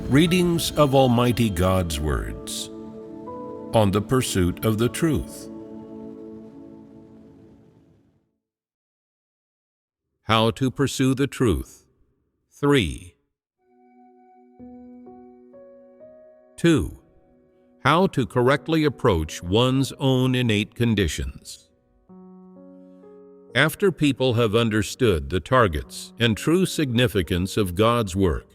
Readings of Almighty God's words on the pursuit of the truth. How to pursue the truth. 3. 2. How to correctly approach one's own innate conditions. After people have understood the targets and true significance of God's work,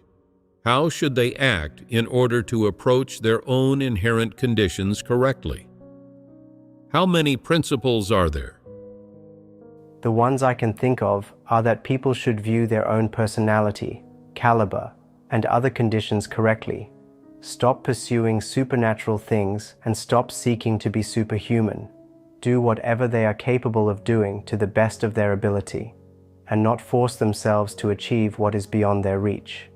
how should they act in order to approach their own inherent conditions correctly? How many principles are there? The ones I can think of are that people should view their own personality, caliber, and other conditions correctly. Stop pursuing supernatural things and stop seeking to be superhuman. Do whatever they are capable of doing to the best of their ability, and not force themselves to achieve what is beyond their reach.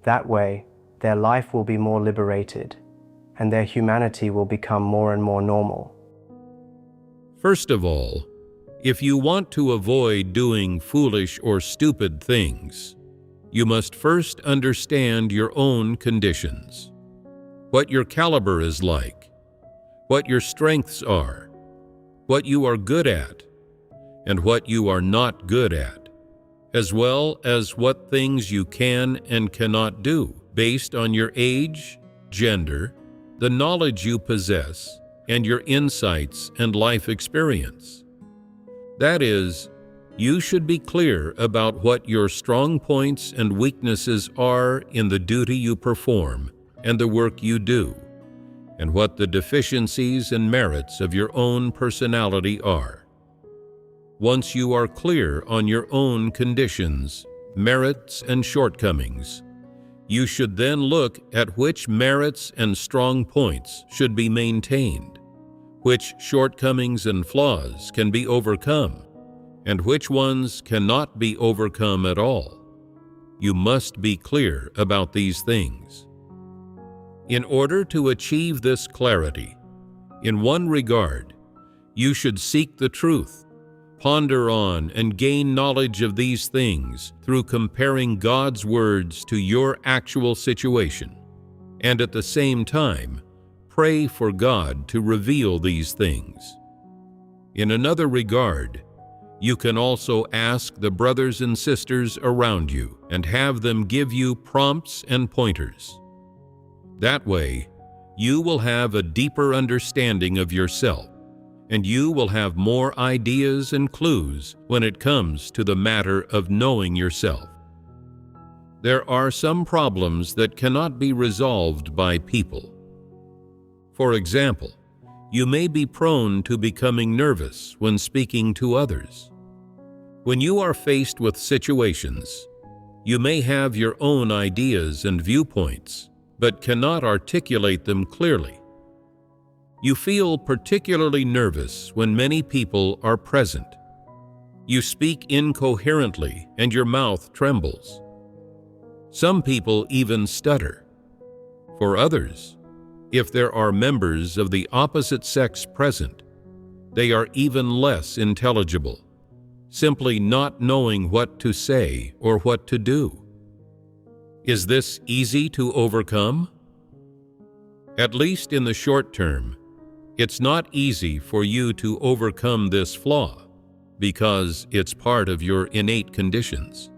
That way, their life will be more liberated, and their humanity will become more and more normal. First of all, if you want to avoid doing foolish or stupid things, you must first understand your own conditions, what your caliber is like, what your strengths are, what you are good at, and what you are not good at, as well as what things you can and cannot do based on your age, gender, the knowledge you possess, and your insights and life experience. That is, you should be clear about what your strong points and weaknesses are in the duty you perform and the work you do, and what the deficiencies and merits of your own personality are. Once you are clear on your own conditions, merits, and shortcomings, you should then look at which merits and strong points should be maintained, which shortcomings and flaws can be overcome, and which ones cannot be overcome at all. You must be clear about these things. In order to achieve this clarity, in one regard, you should seek the truth, ponder on and gain knowledge of these things through comparing God's words to your actual situation, and at the same time, pray for God to reveal these things. In another regard, you can also ask the brothers and sisters around you and have them give you prompts and pointers. That way, you will have a deeper understanding of yourself, and you will have more ideas and clues when it comes to the matter of knowing yourself. There are some problems that cannot be resolved by people. For example, you may be prone to becoming nervous when speaking to others. When you are faced with situations, you may have your own ideas and viewpoints, but cannot articulate them clearly. You feel particularly nervous when many people are present. You speak incoherently and your mouth trembles. Some people even stutter. For others, if there are members of the opposite sex present, they are even less intelligible, simply not knowing what to say or what to do. Is this easy to overcome? At least in the short term, it's not easy for you to overcome this flaw because it's part of your innate conditions.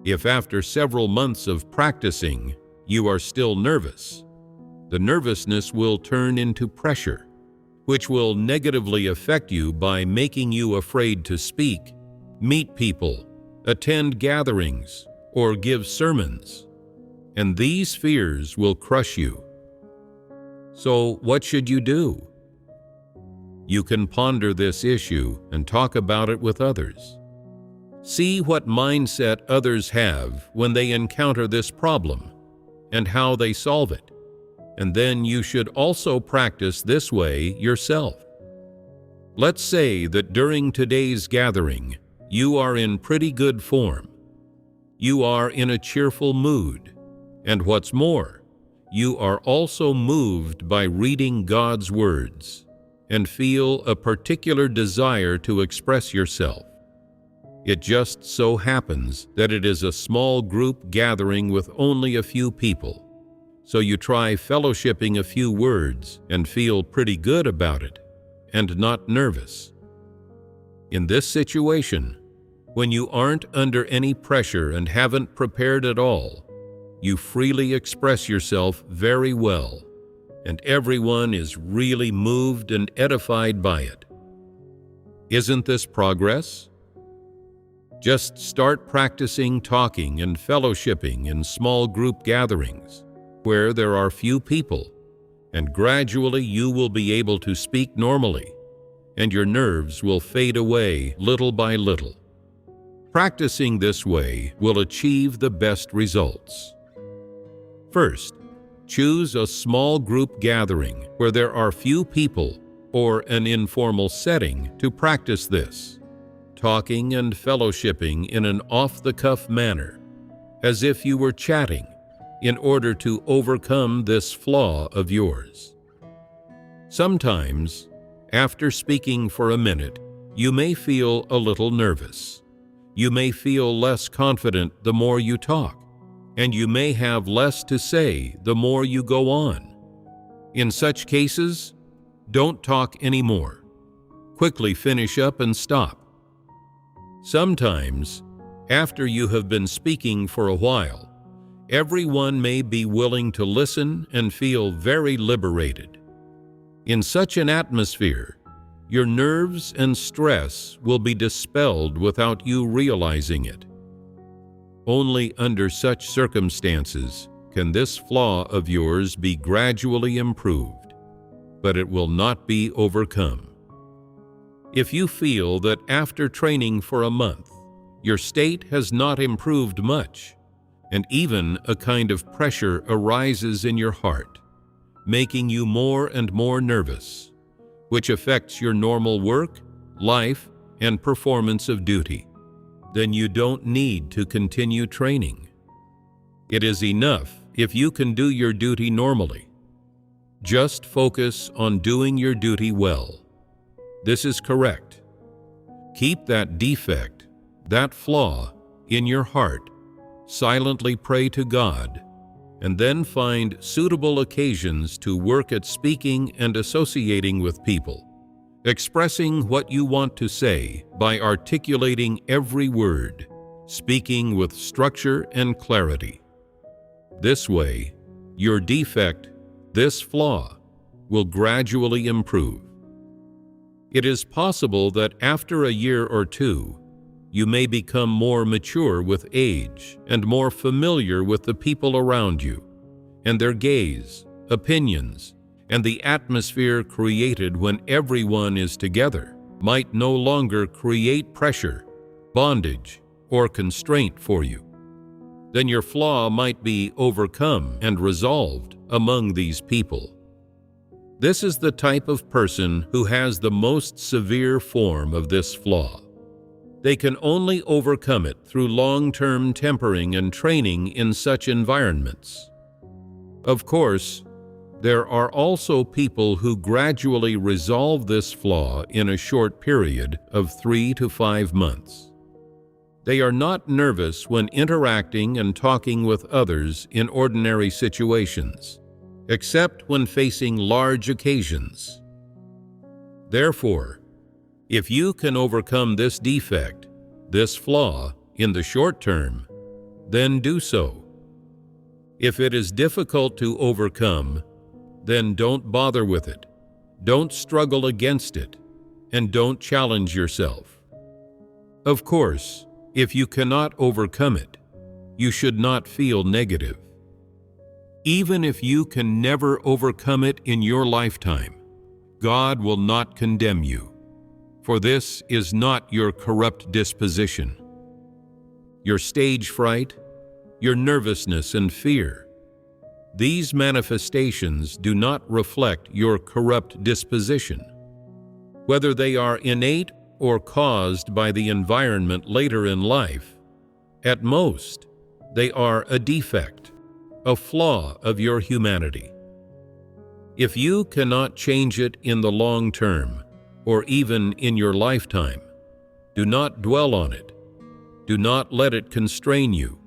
If after several months of practicing you are still nervous, the nervousness will turn into pressure, which will negatively affect you by making you afraid to speak, meet people, attend gatherings, or give sermons, and these fears will crush you. So what should you do? You can ponder this issue and talk about it with others. See what mindset others have when they encounter this problem and how they solve it, and then you should also practice this way yourself. Let's say that during today's gathering, you are in pretty good form. You are in a cheerful mood, and what's more, you are also moved by reading God's words and feel a particular desire to express yourself. It just so happens that it is a small group gathering with only a few people. So you try fellowshipping a few words and feel pretty good about it and not nervous. In this situation, when you aren't under any pressure and haven't prepared at all, you freely express yourself very well, and everyone is really moved and edified by it. Isn't this progress? Just start practicing talking and fellowshipping in small group gatherings where there are few people, and gradually you will be able to speak normally, and your nerves will fade away little by little. Practicing this way will achieve the best results. First, choose a small group gathering where there are few people or an informal setting to practice this, talking and fellowshipping in an off-the-cuff manner, as if you were chatting, in order to overcome this flaw of yours. Sometimes, after speaking for a minute, you may feel a little nervous. You may feel less confident the more you talk, and you may have less to say the more you go on. In such cases, don't talk anymore. Quickly finish up and stop. Sometimes, after you have been speaking for a while, everyone may be willing to listen and feel very liberated. In such an atmosphere, your nerves and stress will be dispelled without you realizing it. Only under such circumstances can this flaw of yours be gradually improved, but it will not be overcome. If you feel that after training for a month, your state has not improved much, and even a kind of pressure arises in your heart, making you more and more nervous, which affects your normal work, life, and performance of duty, then you don't need to continue training. It is enough if you can do your duty normally. Just focus on doing your duty well. This is correct. Keep that defect, that flaw, in your heart. Silently pray to God, and then find suitable occasions to work at speaking and associating with people, expressing what you want to say by articulating every word, speaking with structure and clarity. This way, your defect, this flaw, will gradually improve. It is possible that after a year or two, you may become more mature with age and more familiar with the people around you, and their gaze, opinions, and the atmosphere created when everyone is together might no longer create pressure, bondage, or constraint for you. Then your flaw might be overcome and resolved among these people. This is the type of person who has the most severe form of this flaw. They can only overcome it through long-term tempering and training in such environments. Of course, there are also people who gradually resolve this flaw in a short period of 3 to 5 months. They are not nervous when interacting and talking with others in ordinary situations, except when facing large occasions. Therefore, if you can overcome this defect, this flaw, in the short term, then do so. If it is difficult to overcome, then don't bother with it, don't struggle against it, and don't challenge yourself. Of course, if you cannot overcome it, you should not feel negative. Even if you can never overcome it in your lifetime, God will not condemn you, for this is not your corrupt disposition. Your stage fright, your nervousness and fear, these manifestations do not reflect your corrupt disposition. Whether they are innate or caused by the environment later in life, at most, they are a defect, a flaw of your humanity. If you cannot change it in the long term, or even in your lifetime, do not dwell on it, Do not let it constrain you,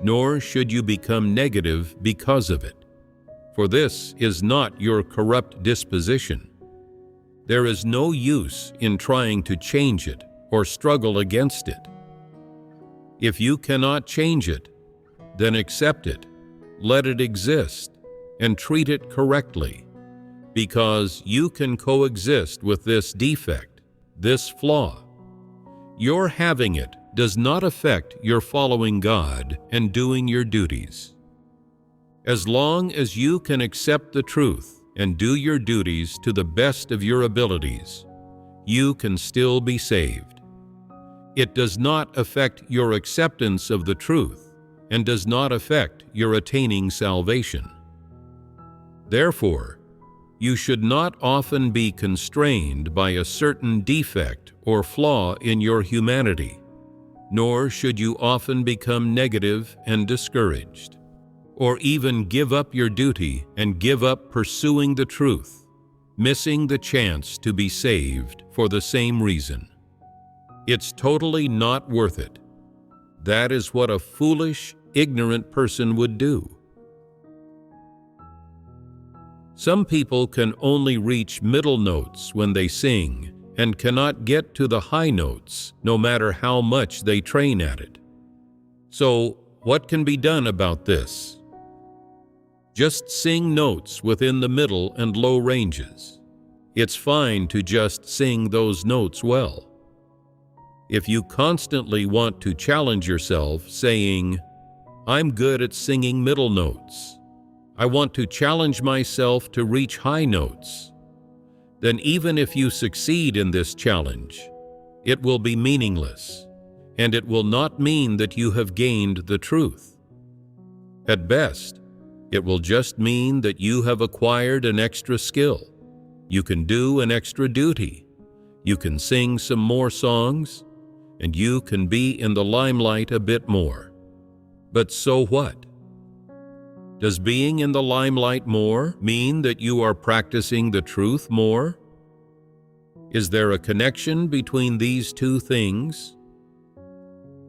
nor should you become negative because of it, for this is not your corrupt disposition. There is no use in trying to change it or struggle against it. If you cannot change it, then accept it, let it exist, and treat it correctly, because you can coexist with this defect, this flaw. Your having it does not affect your following God and doing your duties. As long as you can accept the truth and do your duties to the best of your abilities, you can still be saved. It does not affect your acceptance of the truth and does not affect your attaining salvation. Therefore, you should not often be constrained by a certain defect or flaw in your humanity, nor should you often become negative and discouraged, or even give up your duty and give up pursuing the truth, missing the chance to be saved for the same reason. It's totally not worth it. That is what a foolish, ignorant person would do. Some people can only reach middle notes when they sing and cannot get to the high notes no matter how much they train at it. So, what can be done about this? Just sing notes within the middle and low ranges. It's fine to just sing those notes well. If you constantly want to challenge yourself saying, "I'm good at singing middle notes. I want to challenge myself to reach high notes," then even if you succeed in this challenge, it will be meaningless, and it will not mean that you have gained the truth. At best, it will just mean that you have acquired an extra skill. You can do an extra duty. You can sing some more songs, and you can be in the limelight a bit more. But so what? Does being in the limelight more mean that you are practicing the truth more? Is there a connection between these two things?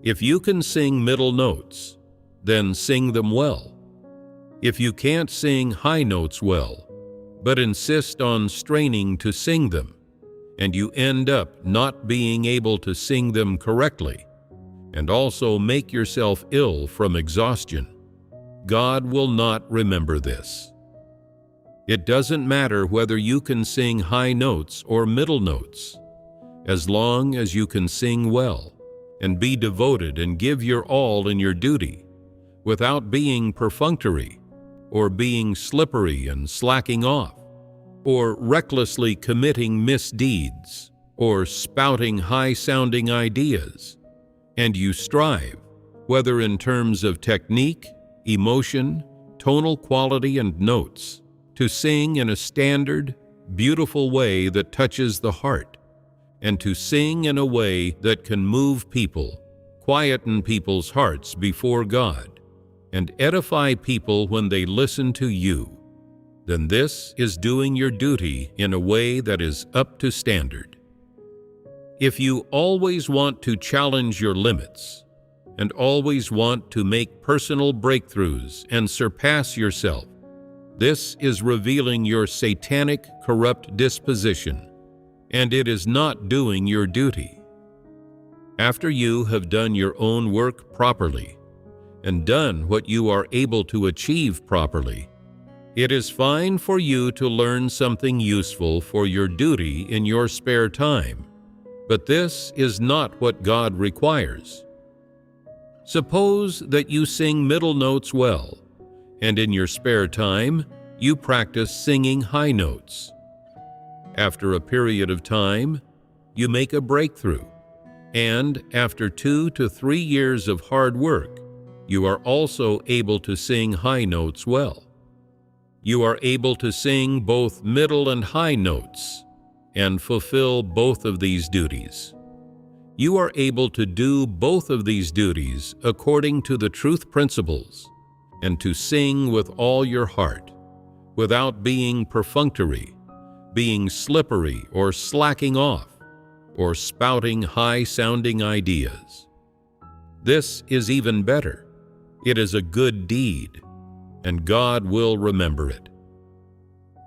If you can sing middle notes, then sing them well. If you can't sing high notes well, but insist on straining to sing them, and you end up not being able to sing them correctly, and also make yourself ill from exhaustion, God will not remember this. It doesn't matter whether you can sing high notes or middle notes, as long as you can sing well and be devoted and give your all in your duty, without being perfunctory or being slippery and slacking off, or recklessly committing misdeeds or spouting high-sounding ideas, and you strive, whether in terms of technique, emotion, tonal quality, and notes, to sing in a standard, beautiful way that touches the heart, and to sing in a way that can move people, quieten people's hearts before God, and edify people when they listen to you, then this is doing your duty in a way that is up to standard. If you always want to challenge your limits, and always want to make personal breakthroughs and surpass yourself, this is revealing your satanic, corrupt disposition, and it is not doing your duty. After you have done your own work properly, and done what you are able to achieve properly, it is fine for you to learn something useful for your duty in your spare time, but this is not what God requires. Suppose that you sing middle notes well, and in your spare time, you practice singing high notes. After a period of time, you make a breakthrough, and after 2 to 3 years of hard work, you are also able to sing high notes well. You are able to sing both middle and high notes, and fulfill both of these duties. You are able to do both of these duties according to the truth principles, and to sing with all your heart, without being perfunctory, being slippery or slacking off, or spouting high-sounding ideas. This is even better. It is a good deed, and God will remember it.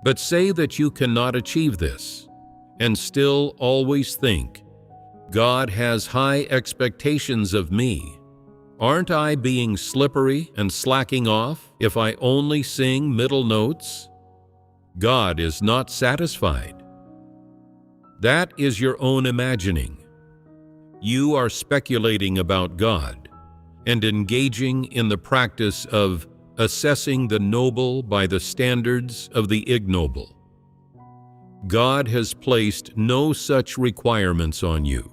But say that you cannot achieve this, and still always think, God has high expectations of me. Aren't I being slippery and slacking off if I only sing middle notes? God is not satisfied. That is your own imagining. You are speculating about God and engaging in the practice of assessing the noble by the standards of the ignoble. God has placed no such requirements on you.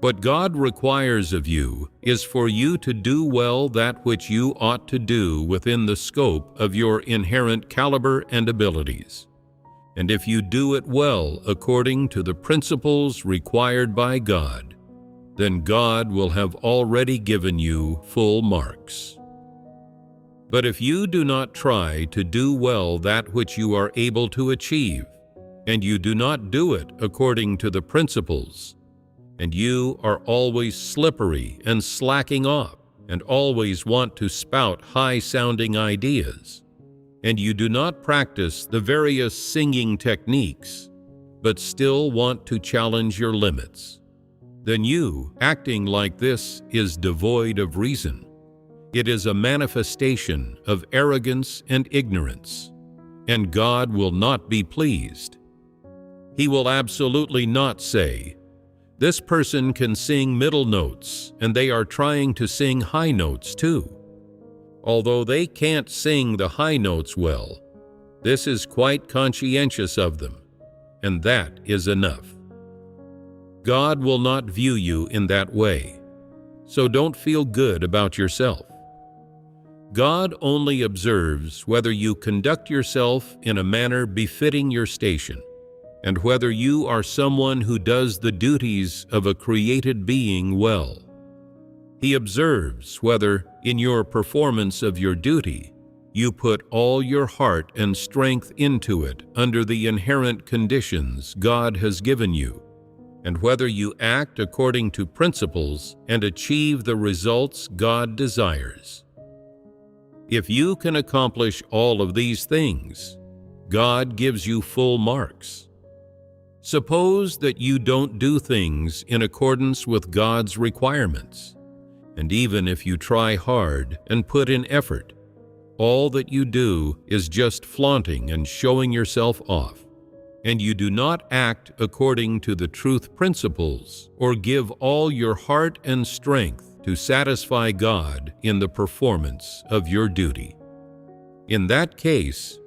What God requires of you is for you to do well that which you ought to do within the scope of your inherent caliber and abilities. And if you do it well according to the principles required by God, then God will have already given you full marks. But if you do not try to do well that which you are able to achieve, and you do not do it according to the principles, and you are always slippery and slacking off, and always want to spout high-sounding ideas, and you do not practice the various singing techniques, but still want to challenge your limits, then you, acting like this, is devoid of reason. It is a manifestation of arrogance and ignorance, and God will not be pleased. He will absolutely not say, "This person can sing middle notes, and they are trying to sing high notes too. Although they can't sing the high notes well, this is quite conscientious of them, and that is enough." God will not view you in that way, so don't feel good about yourself. God only observes whether you conduct yourself in a manner befitting your station, and whether you are someone who does the duties of a created being well. He observes whether, in your performance of your duty, you put all your heart and strength into it under the inherent conditions God has given you, and whether you act according to principles and achieve the results God desires. If you can accomplish all of these things, God gives you full marks. Suppose that you don't do things in accordance with God's requirements, and even if you try hard and put in effort, all that you do is just flaunting and showing yourself off, and you do not act according to the truth principles or give all your heart and strength to satisfy God in the performance of your duty. In that case,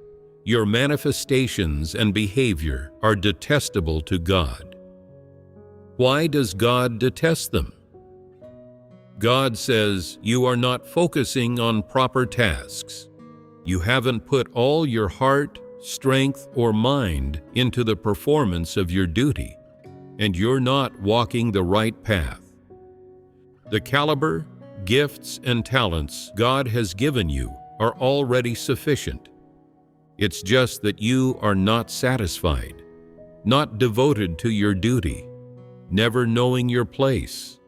your manifestations and behavior are detestable to God. Why does God detest them? God says you are not focusing on proper tasks. You haven't put all your heart, strength, or mind into the performance of your duty, and you're not walking the right path. The caliber, gifts, and talents God has given you are already sufficient. It's just that you are not satisfied, not devoted to your duty, never knowing your place,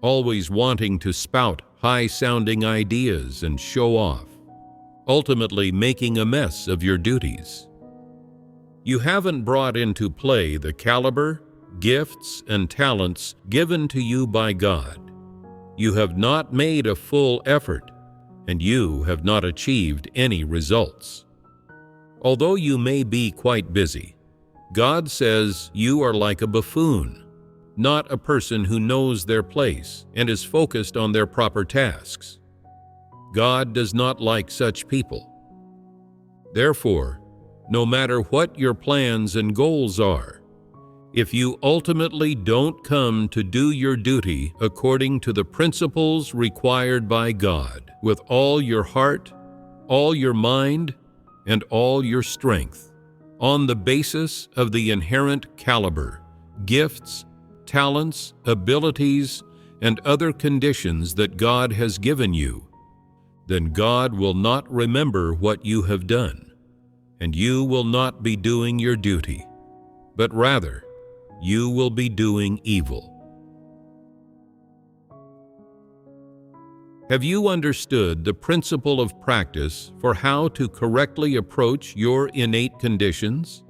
always wanting to spout high-sounding ideas and show off, ultimately making a mess of your duties. You haven't brought into play the caliber, gifts, and talents given to you by God. You have not made a full effort, and you have not achieved any results. Although you may be quite busy, God says you are like a buffoon, not a person who knows their place and is focused on their proper tasks. God does not like such people. Therefore, no matter what your plans and goals are, if you ultimately don't come to do your duty according to the principles required by God with all your heart, all your mind, and all your strength, on the basis of the inherent caliber, gifts, talents, abilities, and other conditions that God has given you, then God will not remember what you have done, and you will not be doing your duty, but rather you will be doing evil. Have you understood the principle of practice for how to correctly approach your innate conditions?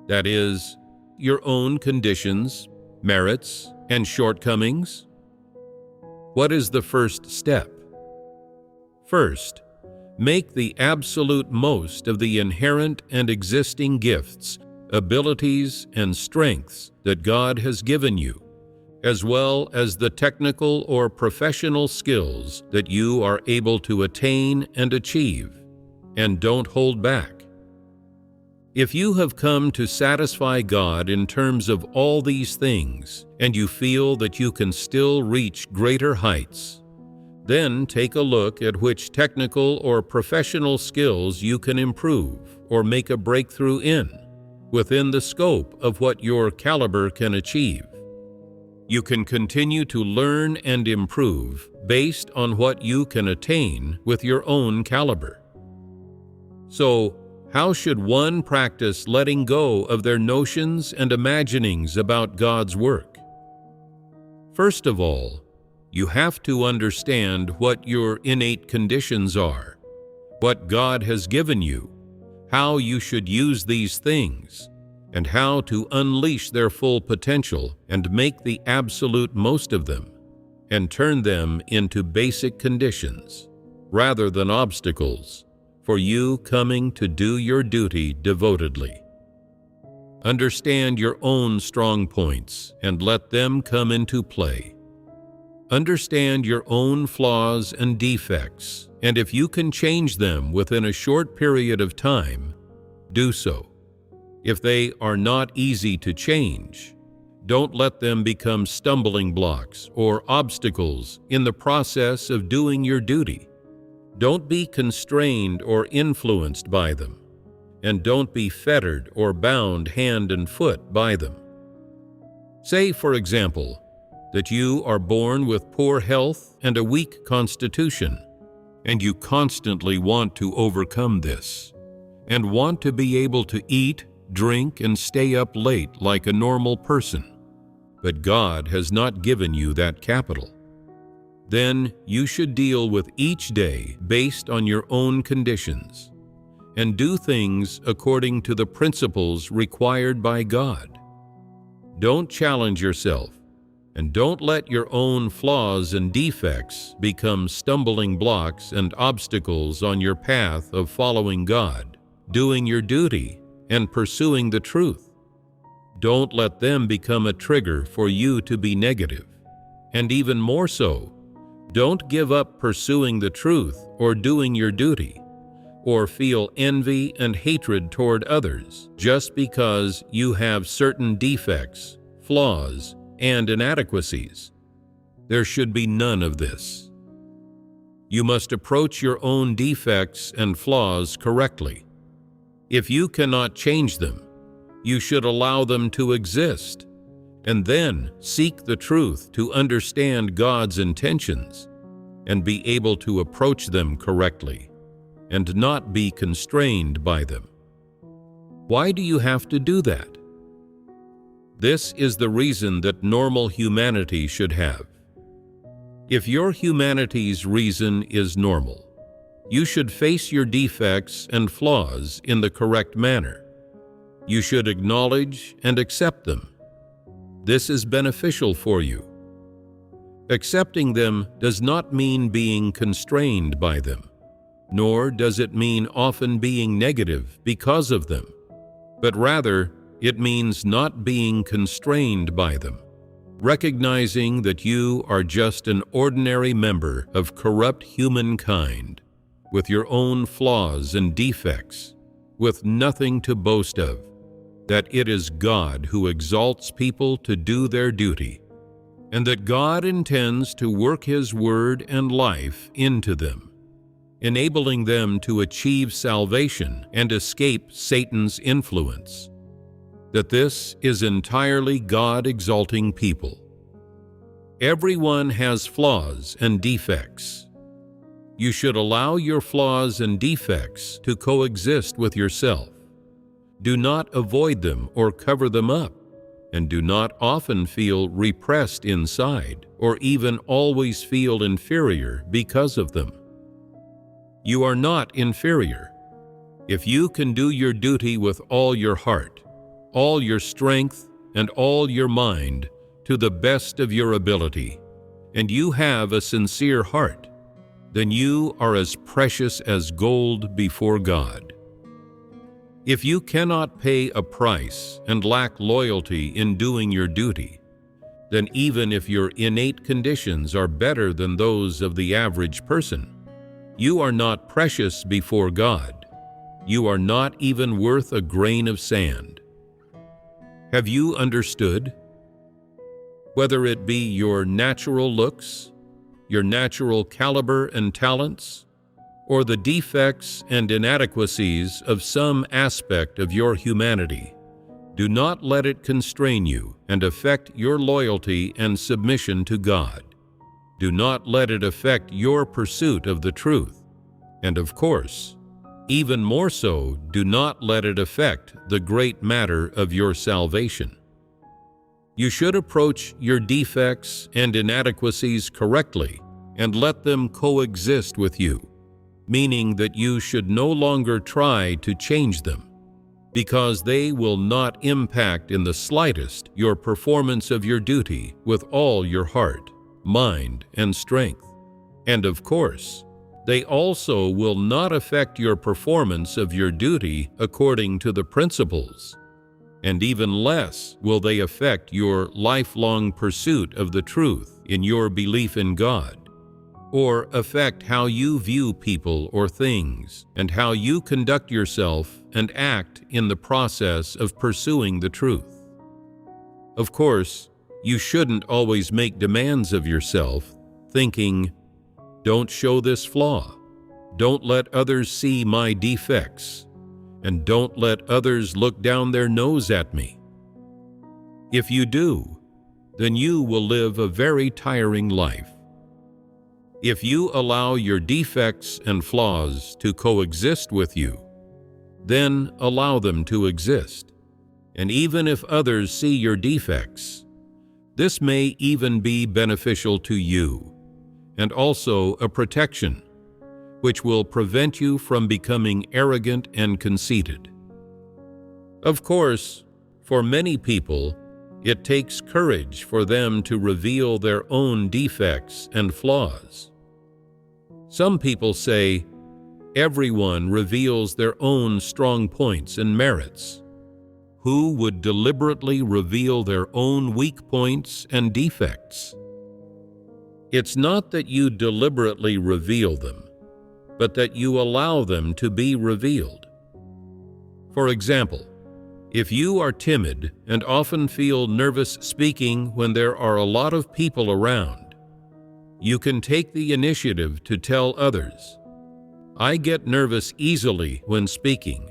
That is, your own conditions, merits, and shortcomings? What is the first step? First, make the absolute most of the inherent and existing gifts, abilities, and strengths that God has given you, as well as the technical or professional skills that you are able to attain and achieve, and don't hold back. If you have come to satisfy God in terms of all these things, and you feel that you can still reach greater heights, then take a look at which technical or professional skills you can improve or make a breakthrough in, within the scope of what your caliber can achieve. You can continue to learn and improve based on what you can attain with your own caliber. So, how should one practice letting go of their notions and imaginings about God's work? First of all, you have to understand what your innate conditions are, what God has given you, how you should use these things, and how to unleash their full potential and make the absolute most of them, and turn them into basic conditions, rather than obstacles, for you coming to do your duty devotedly. Understand your own strong points and let them come into play. Understand your own flaws and defects, and if you can change them within a short period of time, do so. If they are not easy to change, don't let them become stumbling blocks or obstacles in the process of doing your duty. Don't be constrained or influenced by them, and don't be fettered or bound hand and foot by them. Say, for example, that you are born with poor health and a weak constitution, and you constantly want to overcome this, and want to be able to eat, drink, and stay up late like a normal person. But God has not given you that capital. Then you should deal with each day based on your own conditions, and do things according to the principles required by God. Don't challenge yourself, and don't let your own flaws and defects become stumbling blocks and obstacles on your path of following God, doing your duty, and pursuing the truth. Don't let them become a trigger for you to be negative. And even more so, don't give up pursuing the truth or doing your duty, or feel envy and hatred toward others just because you have certain defects, flaws, and inadequacies. There should be none of this. You must approach your own defects and flaws correctly. If you cannot change them, you should allow them to exist, and then seek the truth to understand God's intentions and be able to approach them correctly and not be constrained by them. Why do you have to do that? This is the reason that normal humanity should have. If your humanity's reason is normal, you should face your defects and flaws in the correct manner. You should acknowledge and accept them. This is beneficial for you. Accepting them does not mean being constrained by them, nor does it mean often being negative because of them, but rather it means not being constrained by them, recognizing that you are just an ordinary member of corrupt humankind, with your own flaws and defects, with nothing to boast of, that it is God who exalts people to do their duty, and that God intends to work His word and life into them, enabling them to achieve salvation and escape Satan's influence, that this is entirely God-exalting people. Everyone has flaws and defects. You should allow your flaws and defects to coexist with yourself. Do not avoid them or cover them up, and do not often feel repressed inside or even always feel inferior because of them. You are not inferior. If you can do your duty with all your heart, all your strength, and all your mind to the best of your ability, and you have a sincere heart, then you are as precious as gold before God. If you cannot pay a price and lack loyalty in doing your duty, then even if your innate conditions are better than those of the average person, you are not precious before God. You are not even worth a grain of sand. Have you understood? Whether it be your natural looks, your natural caliber and talents, or the defects and inadequacies of some aspect of your humanity, do not let it constrain you and affect your loyalty and submission to God. Do not let it affect your pursuit of the truth. And of course, even more so, do not let it affect the great matter of your salvation. You should approach your defects and inadequacies correctly and let them coexist with you, meaning that you should no longer try to change them, because they will not impact in the slightest your performance of your duty with all your heart, mind, and strength. And of course, they also will not affect your performance of your duty according to the principles, and even less will they affect your lifelong pursuit of the truth in your belief in God, or affect how you view people or things, and how you conduct yourself and act in the process of pursuing the truth. Of course, you shouldn't always make demands of yourself, thinking, "Don't show this flaw, don't let others see my defects, and don't let others look down their nose at me." If you do, then you will live a very tiring life. If you allow your defects and flaws to coexist with you, then allow them to exist. And even if others see your defects, this may even be beneficial to you, and also a protection, which will prevent you from becoming arrogant and conceited. Of course, for many people, it takes courage for them to reveal their own defects and flaws. Some people say, everyone reveals their own strong points and merits. Who would deliberately reveal their own weak points and defects? It's not that you deliberately reveal them, but that you allow them to be revealed. For example, if you are timid and often feel nervous speaking when there are a lot of people around, you can take the initiative to tell others, "I get nervous easily when speaking.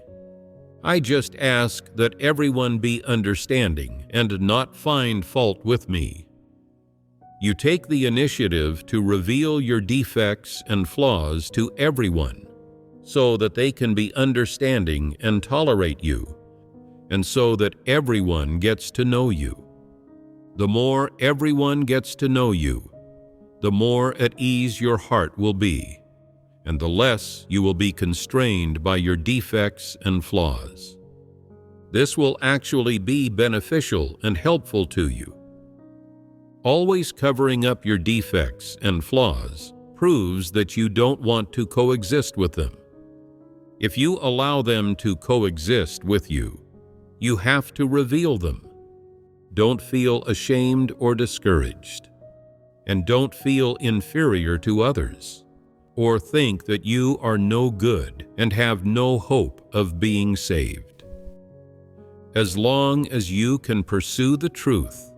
I just ask that everyone be understanding and not find fault with me." You take the initiative to reveal your defects and flaws to everyone, so that they can be understanding and tolerate you, and so that everyone gets to know you. The more everyone gets to know you, the more at ease your heart will be, and the less you will be constrained by your defects and flaws. This will actually be beneficial and helpful to you. Always covering up your defects and flaws proves that you don't want to coexist with them. If you allow them to coexist with you, you have to reveal them. Don't feel ashamed or discouraged. And don't feel inferior to others, or think that you are no good and have no hope of being saved. As long as you can pursue the truth,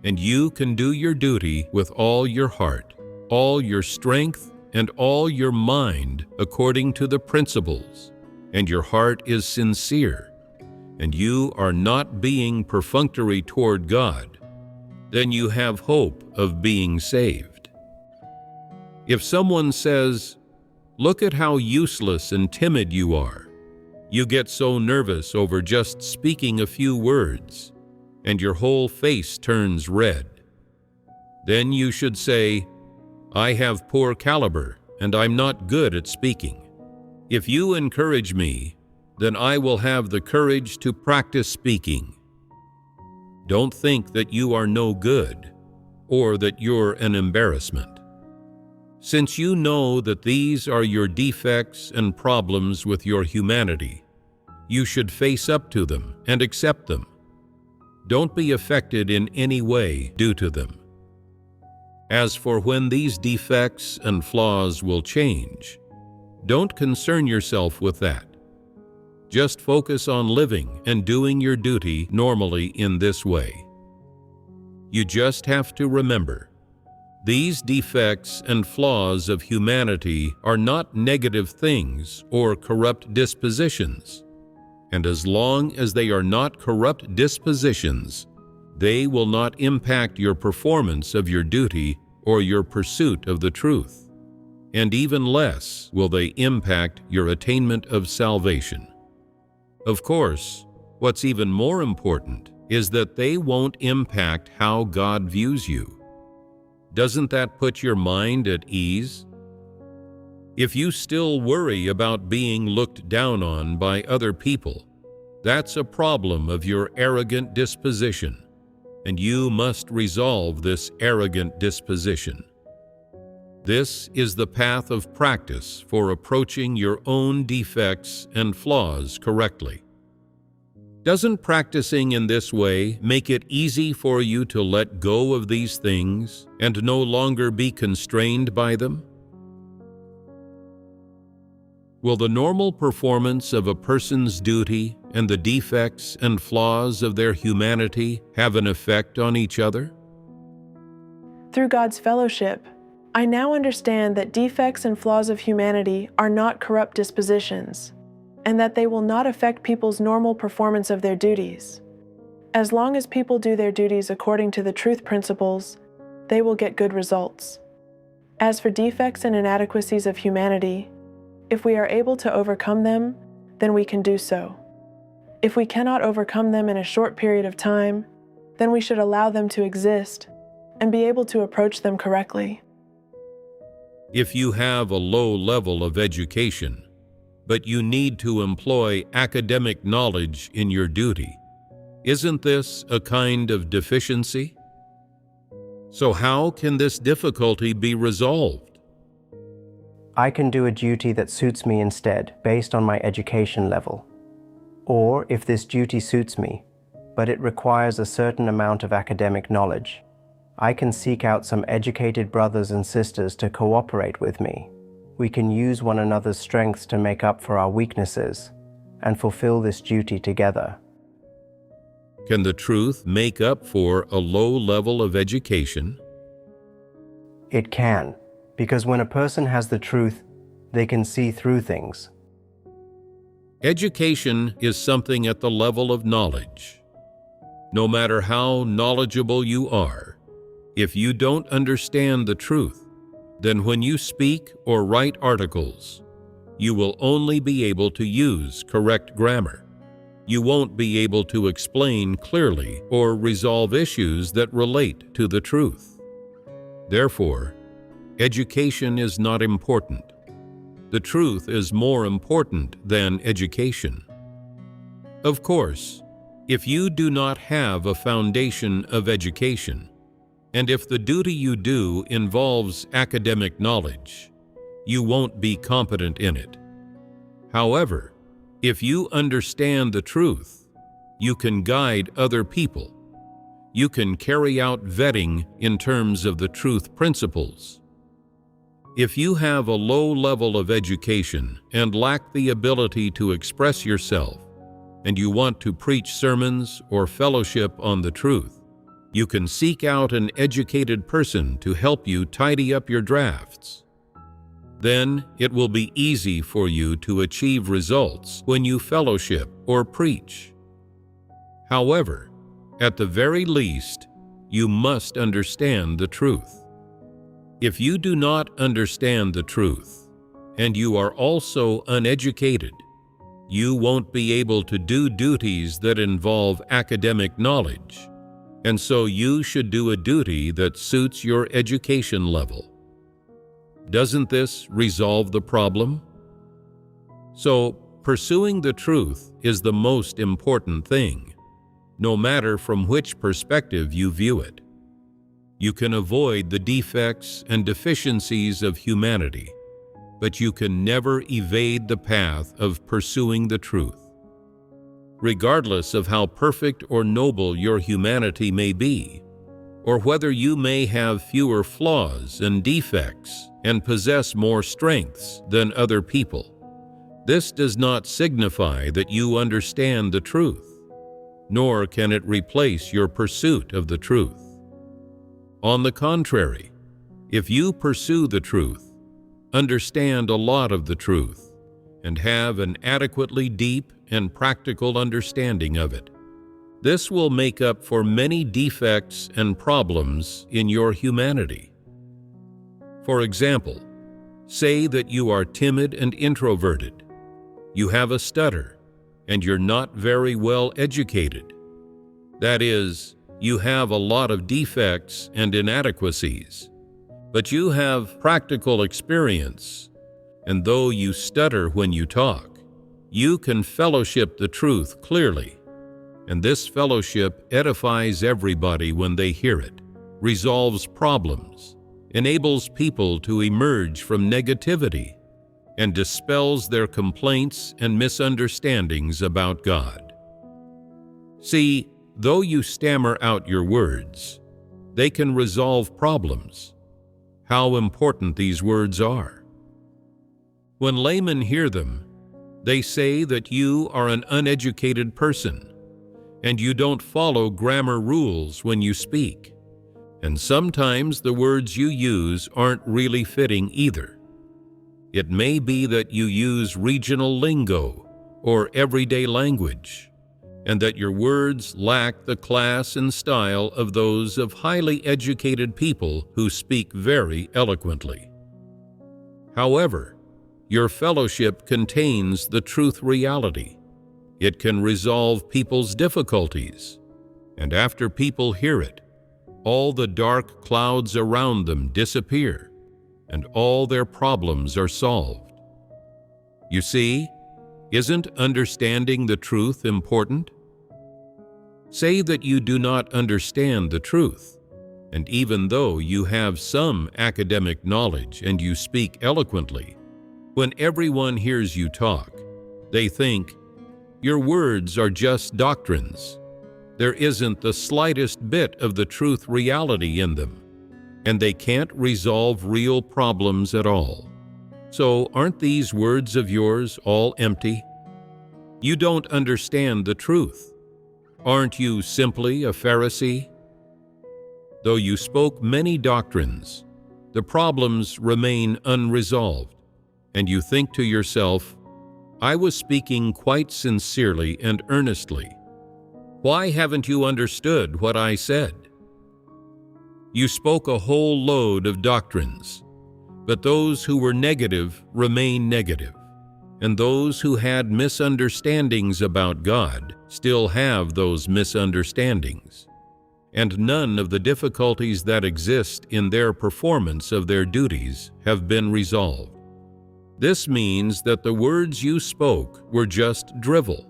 and you can do your duty with all your heart, all your strength, and all your mind according to the principles, and your heart is sincere, and you are not being perfunctory toward God, then you have hope of being saved. If someone says, "Look at how useless and timid you are. You get so nervous over just speaking a few words, and your whole face turns red. Then you should say, "I have poor caliber, and I'm not good at speaking. If you encourage me, then I will have the courage to practice speaking." Don't think that you are no good, or that you're an embarrassment. Since you know that these are your defects and problems with your humanity, you should face up to them and accept them. Don't be affected in any way due to them. As for when these defects and flaws will change, don't concern yourself with that. Just focus on living and doing your duty normally in this way. You just have to remember, these defects and flaws of humanity are not negative things or corrupt dispositions, and as long as they are not corrupt dispositions, they will not impact your performance of your duty or your pursuit of the truth, and even less will they impact your attainment of salvation. Of course, what's even more important is that they won't impact how God views you. Doesn't that put your mind at ease? If you still worry about being looked down on by other people, that's a problem of your arrogant disposition, and you must resolve this arrogant disposition. This is the path of practice for approaching your own defects and flaws correctly. Doesn't practicing in this way make it easy for you to let go of these things and no longer be constrained by them? Will the normal performance of a person's duty and the defects and flaws of their humanity have an effect on each other? Through God's fellowship, I now understand that defects and flaws of humanity are not corrupt dispositions, and that they will not affect people's normal performance of their duties. As long as people do their duties according to the truth principles, they will get good results. As for defects and inadequacies of humanity, if we are able to overcome them, then we can do so. If we cannot overcome them in a short period of time, then we should allow them to exist and be able to approach them correctly. If you have a low level of education, but you need to employ academic knowledge in your duty, isn't this a kind of deficiency? So how can this difficulty be resolved? I can do a duty that suits me instead, based on my education level. Or if this duty suits me, but it requires a certain amount of academic knowledge, I can seek out some educated brothers and sisters to cooperate with me. We can use one another's strengths to make up for our weaknesses and fulfill this duty together. Can the truth make up for a low level of education? It can, because when a person has the truth, they can see through things. Education is something at the level of knowledge. No matter how knowledgeable you are, if you don't understand the truth, then when you speak or write articles, you will only be able to use correct grammar. You won't be able to explain clearly or resolve issues that relate to the truth. Therefore, education is not important. The truth is more important than education. Of course, if you do not have a foundation of education, and if the duty you do involves academic knowledge, you won't be competent in it. However, if you understand the truth, you can guide other people. You can carry out vetting in terms of the truth principles. If you have a low level of education and lack the ability to express yourself, and you want to preach sermons or fellowship on the truth, you can seek out an educated person to help you tidy up your drafts. Then it will be easy for you to achieve results when you fellowship or preach. However, at the very least, you must understand the truth. If you do not understand the truth, and you are also uneducated, you won't be able to do duties that involve academic knowledge and so you should do a duty that suits your education level. Doesn't this resolve the problem? So, pursuing the truth is the most important thing, no matter from which perspective you view it. You can avoid the defects and deficiencies of humanity, but you can never evade the path of pursuing the truth. Regardless of how perfect or noble your humanity may be, or whether you may have fewer flaws and defects and possess more strengths than other people, this does not signify that you understand the truth, nor can it replace your pursuit of the truth. On the contrary, if you pursue the truth, understand a lot of the truth, and have an adequately deep and practical understanding of it, this will make up for many defects and problems in your humanity. For example, say that you are timid and introverted, you have a stutter, and you're not very well educated. That is, you have a lot of defects and inadequacies, but you have practical experience, and though you stutter when you talk, you can fellowship the truth clearly, and this fellowship edifies everybody when they hear it, resolves problems, enables people to emerge from negativity, and dispels their complaints and misunderstandings about God. See, though you stammer out your words, they can resolve problems. How important these words are. When laymen hear them, they say that you are an uneducated person, and you don't follow grammar rules when you speak, and sometimes the words you use aren't really fitting either. It may be that you use regional lingo or everyday language, and that your words lack the class and style of those of highly educated people who speak very eloquently. However, your fellowship contains the truth reality. It can resolve people's difficulties, and after people hear it, all the dark clouds around them disappear, and all their problems are solved. You see, isn't understanding the truth important? Say that you do not understand the truth, and even though you have some academic knowledge and you speak eloquently, when everyone hears you talk, they think, your words are just doctrines. There isn't the slightest bit of the truth reality in them, and they can't resolve real problems at all. So aren't these words of yours all empty? You don't understand the truth. Aren't you simply a Pharisee? Though you spoke many doctrines, the problems remain unresolved, and you think to yourself, I was speaking quite sincerely and earnestly. Why haven't you understood what I said? You spoke a whole load of doctrines, but those who were negative remain negative, and those who had misunderstandings about God still have those misunderstandings, and none of the difficulties that exist in their performance of their duties have been resolved. This means that the words you spoke were just drivel.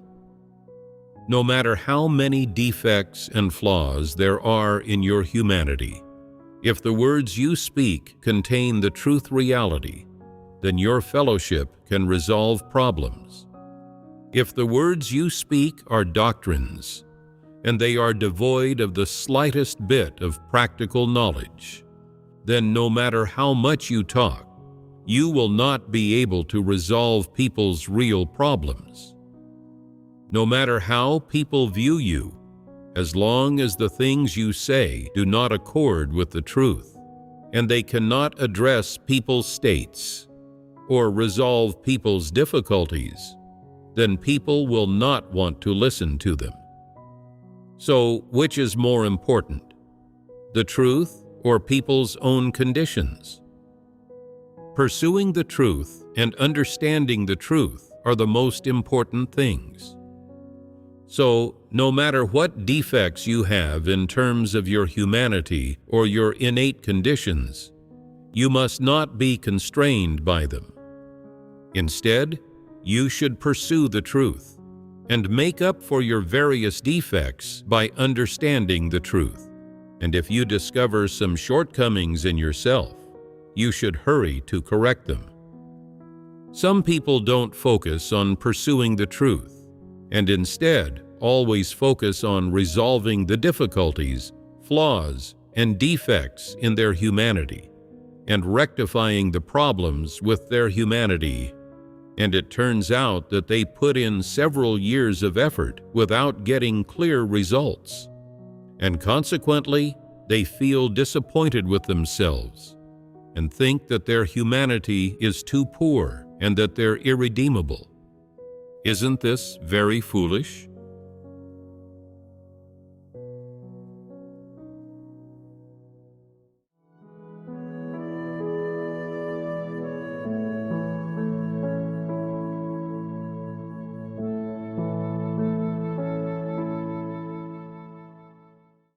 No matter how many defects and flaws there are in your humanity, if the words you speak contain the truth reality, then your fellowship can resolve problems. If the words you speak are doctrines, and they are devoid of the slightest bit of practical knowledge, then no matter how much you talk, you will not be able to resolve people's real problems. No matter how people view you, as long as the things you say do not accord with the truth, and they cannot address people's states or resolve people's difficulties, then people will not want to listen to them. So, which is more important, the truth or people's own conditions? Pursuing the truth and understanding the truth are the most important things. So, no matter what defects you have in terms of your humanity or your innate conditions, you must not be constrained by them. Instead, you should pursue the truth and make up for your various defects by understanding the truth. And if you discover some shortcomings in yourself, you should hurry to correct them. Some people don't focus on pursuing the truth, and instead always focus on resolving the difficulties, flaws, and defects in their humanity, and rectifying the problems with their humanity. And it turns out that they put in several years of effort without getting clear results. And consequently, they feel disappointed with themselves and think that their humanity is too poor and that they're irredeemable. Isn't this very foolish?